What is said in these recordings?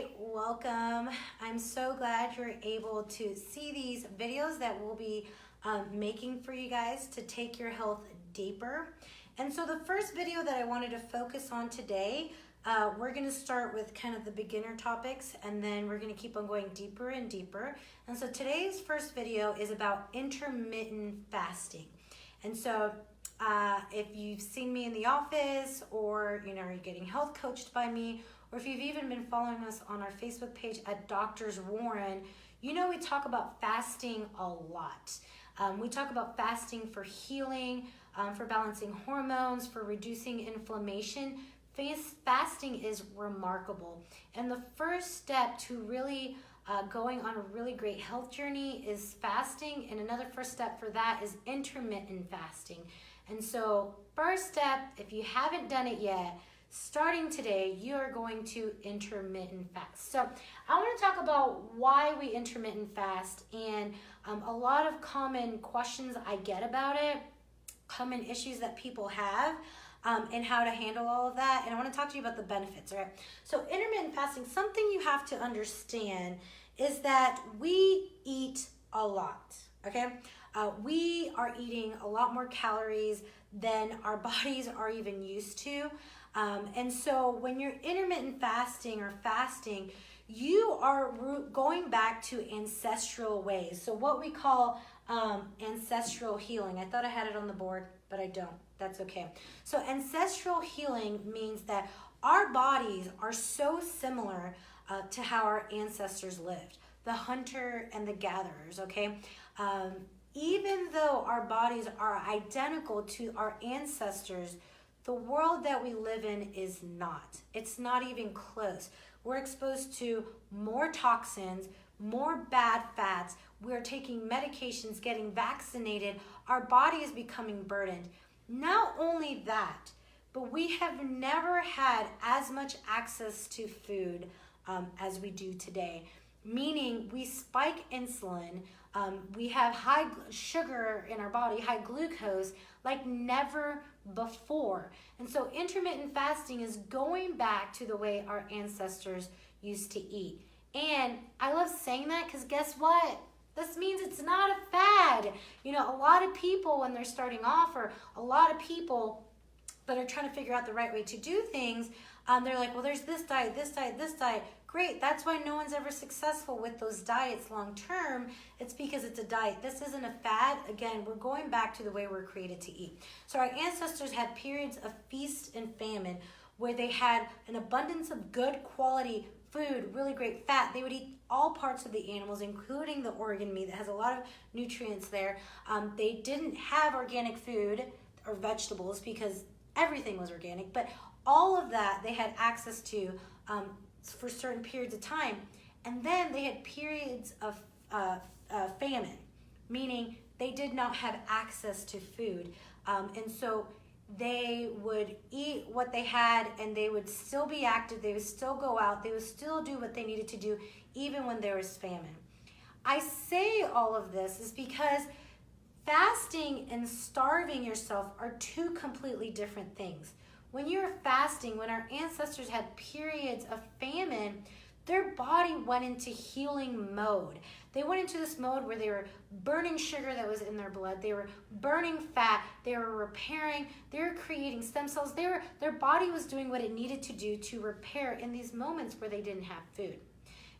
everybody, welcome. I'm so glad you're able to see these videos that we'll be making for you guys to take your health deeper. And so the first video that I wanted to focus on today, we're going to start with kind of the beginner topics, and then we're going to keep on going deeper and deeper. And so today's first video is about intermittent fasting. And so if you've seen me in the office, or you're getting health coached by me, or if you've even been following us on our Facebook page at Doctors Warren, we talk about fasting a lot. We talk about fasting for healing, for balancing hormones, for reducing inflammation. Fasting is remarkable. And the first step to really going on a really great health journey is fasting. And another first step for that is intermittent fasting. And so first step, if you haven't done it yet, starting today, you are going to intermittent fast. So I want to talk about why we intermittent fast and a lot of common questions I get about it, common issues that people have, and how to handle all of that. And I want to talk to you about the benefits, right? So intermittent fasting, something you have to understand is that we eat a lot, okay? We are eating a lot more calories than our bodies are even used to. And so when you're intermittent fasting or fasting, you are going back to ancestral ways. So what we call ancestral healing. I thought I had it on the board, but I don't. That's okay. So ancestral healing means that our bodies are so similar to how our ancestors lived, the hunter and the gatherers, okay? Even though our bodies are identical to our ancestors, the world that we live in is not. It's not even close. We're exposed to more toxins, more bad fats. We're taking medications, getting vaccinated. Our body is becoming burdened. Not only that, but we have never had as much access to food as we do today. Meaning we spike insulin, we have high sugar in our body, high glucose, like never before. And so intermittent fasting is going back to the way our ancestors used to eat. And I love saying that because guess what? This means it's not a fad. A lot of people when they're starting off, or a lot of people that are trying to figure out the right way to do things, they're like, well, there's this diet, this diet, this diet. Great, that's why no one's ever successful with those diets long term. It's because it's a diet. This isn't a fad. Again, we're going back to the way we're created to eat. So our ancestors had periods of feast and famine where they had an abundance of good quality food, really great fat. They would eat all parts of the animals, including the organ meat that has a lot of nutrients there. They didn't have organic food or vegetables because everything was organic, but all of that they had access to for certain periods of time. And then they had periods of famine, meaning they did not have access to food. And so they would eat what they had, and they would still be active, they would still go out, they would still do what they needed to do even when there was famine. I say all of this is because fasting and starving yourself are two completely different things. When you're fasting, when our ancestors had periods of famine, their body went into healing mode. They went into this mode where they were burning sugar that was in their blood. They were burning fat. They were repairing. They were creating stem cells. Their body was doing what it needed to do to repair in these moments where they didn't have food.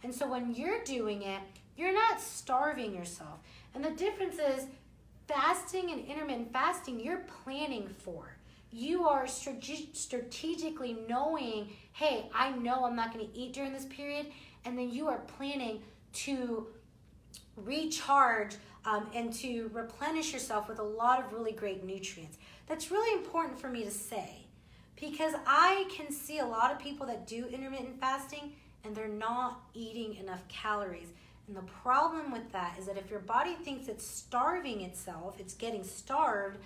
And so when you're doing it, you're not starving yourself. And the difference is fasting and intermittent fasting, you're planning for. You are strategically knowing, hey, I know I'm not going to eat during this period, and then you are planning to recharge and to replenish yourself with a lot of really great nutrients. That's really important for me to say because I can see a lot of people that do intermittent fasting and they're not eating enough calories. And the problem with that is that if your body thinks it's starving itself, it's getting starved,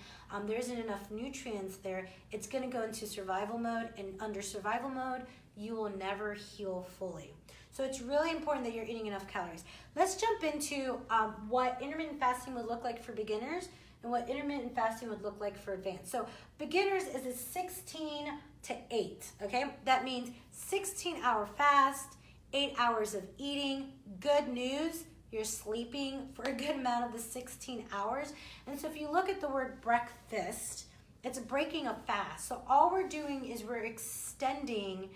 there isn't enough nutrients there, it's going to go into survival mode, and under survival mode, you will never heal fully. So it's really important that you're eating enough calories. Let's jump into what intermittent fasting would look like for beginners and what intermittent fasting would look like for advanced. So beginners is a 16 to 8, okay? That means 16-hour fast, 8 hours of eating. Good news, you're sleeping for a good amount of the 16 hours. And so if you look at the word breakfast, it's breaking a fast. So all we're doing is we're extending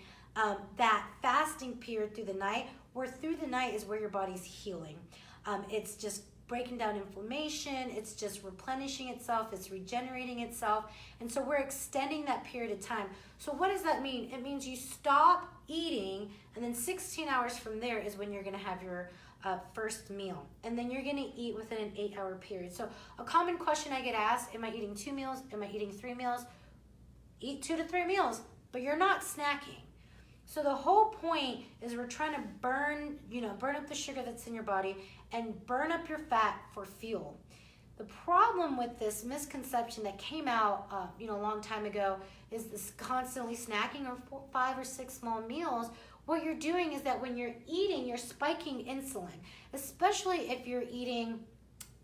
that fasting period through the night, where through the night is where your body's healing. It's just breaking down inflammation, it's just replenishing itself, it's regenerating itself. And so we're extending that period of time. So what does that mean? It means you stop eating, and then 16 hours from there is when you're gonna have your first meal. And then you're gonna eat within an 8-hour period. So a common question I get asked, am I eating 2 meals? Am I eating 3 meals? Eat 2 to 3 meals, but you're not snacking. So the whole point is we're trying to burn up the sugar that's in your body and burn up your fat for fuel. The problem with this misconception that came out a long time ago is this constantly snacking or 5 or 6 small meals. What you're doing is that when you're eating, you're spiking insulin, especially if you're eating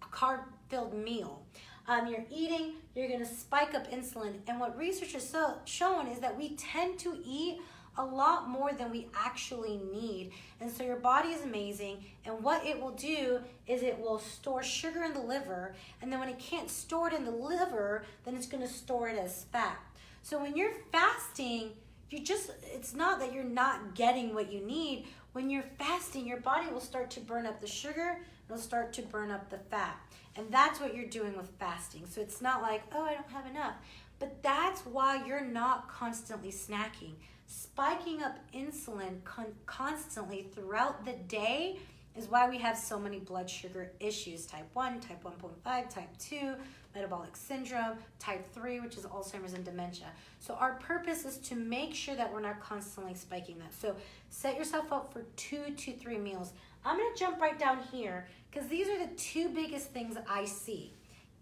a carb-filled meal. You're gonna spike up insulin. And what research has shown is that we tend to eat a lot more than we actually need. And so your body is amazing, and what it will do is it will store sugar in the liver, and then when it can't store it in the liver, then it's gonna store it as fat. So when you're fasting, it's not that you're not getting what you need. When you're fasting, your body will start to burn up the sugar, it'll start to burn up the fat. And that's what you're doing with fasting. So it's not like, oh, I don't have enough. But that's why you're not constantly snacking. Spiking up insulin constantly throughout the day is why we have so many blood sugar issues. Type 1, type 1.5, type 2, metabolic syndrome, type 3, which is Alzheimer's and dementia. So our purpose is to make sure that we're not constantly spiking that. So set yourself up for 2 to 3 meals. I'm gonna jump right down here because these are the 2 biggest things I see.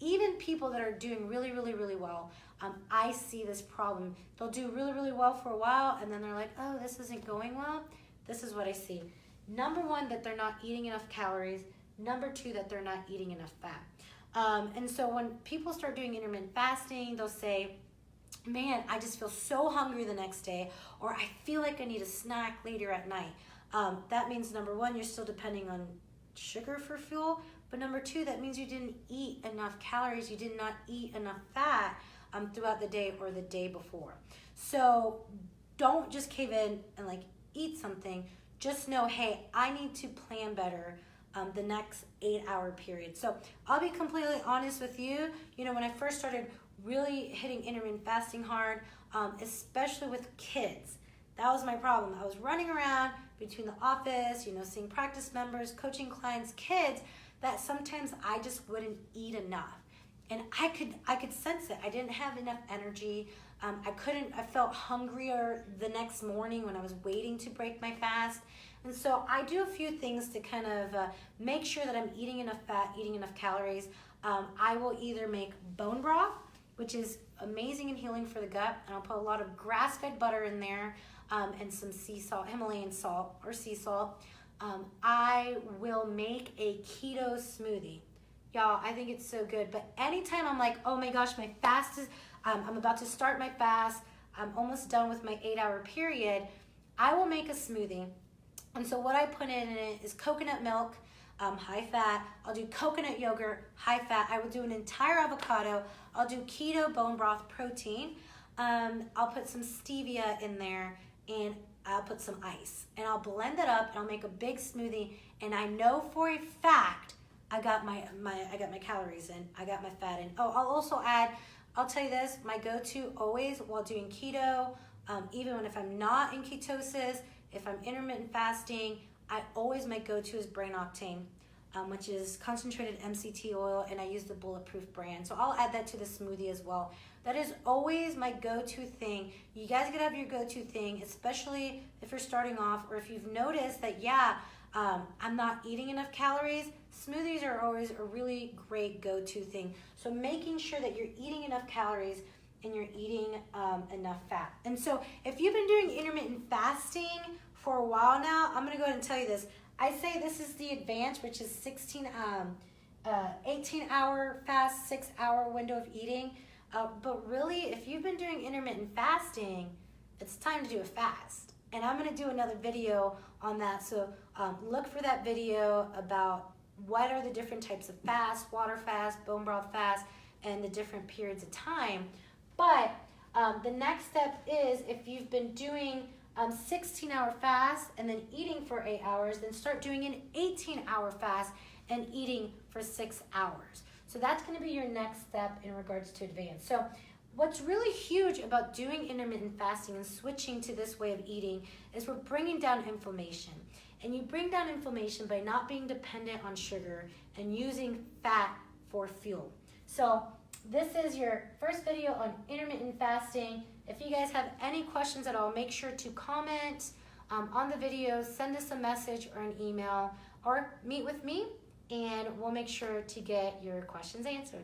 Even people that are doing really, really, really well, I see this problem. They'll do really, really well for a while, and then they're like, oh, this isn't going well. This is what I see. Number 1, that they're not eating enough calories. Number 2, that they're not eating enough fat. And so when people start doing intermittent fasting, they'll say, man, I just feel so hungry the next day, or I feel like I need a snack later at night. That means number 1, you're still depending on sugar for fuel, but number 2, that means you didn't eat enough calories, you did not eat enough fat throughout the day or the day before. So don't just cave in and eat something. Just know, hey, I need to plan better the next 8-hour period. So I'll be completely honest with you. When I first started really hitting intermittent fasting hard, especially with kids, that was my problem. I was running around between the office, seeing practice members, coaching clients, kids, that sometimes I just wouldn't eat enough. And I could sense it. I didn't have enough energy. I felt hungrier the next morning when I was waiting to break my fast. And so I do a few things to kind of make sure that I'm eating enough fat, eating enough calories. I will either make bone broth, which is amazing and healing for the gut, and I'll put a lot of grass-fed butter in there, and some sea salt, Himalayan salt or sea salt. I will make a keto smoothie. Y'all, I think it's so good. But anytime I'm like, oh my gosh, my fast is, I'm about to start my fast, I'm almost done with my 8-hour period, I will make a smoothie. And so what I put in it is coconut milk, high fat. I'll do coconut yogurt, high fat. I will do an entire avocado. I'll do keto bone broth protein. I'll put some stevia in there, and I'll put some ice. And I'll blend it up, and I'll make a big smoothie. And I know for a fact I got my calories in, I got my fat in. Oh, I'll also add, I'll tell you this, my go-to always while doing keto, even if I'm not in ketosis, if I'm intermittent fasting, my go-to is brain octane, which is concentrated MCT oil, and I use the Bulletproof brand. So I'll add that to the smoothie as well. That is always my go-to thing. You guys gotta have your go-to thing, especially if you're starting off, or if you've noticed that, I'm not eating enough calories. Smoothies are always a really great go-to thing. So making sure that you're eating enough calories and you're eating enough fat. And so if you've been doing intermittent fasting for a while now, I'm gonna go ahead and tell you this. I say this is the advanced, which is 18-hour fast, 6-hour window of eating. But really, if you've been doing intermittent fasting, it's time to do a fast. And I'm gonna do another video on that, so look for that video about what are the different types of fast, water fast, bone broth fast, and the different periods of time. But the next step is, if you've been doing 16-hour fast and then eating for 8 hours, then start doing an 18-hour fast and eating for 6 hours. So that's gonna be your next step in regards to advance. So what's really huge about doing intermittent fasting and switching to this way of eating is we're bringing down inflammation. And you bring down inflammation by not being dependent on sugar and using fat for fuel. So this is your first video on intermittent fasting. If you guys have any questions at all, make sure to comment on the video, send us a message or an email, or meet with me, and we'll make sure to get your questions answered.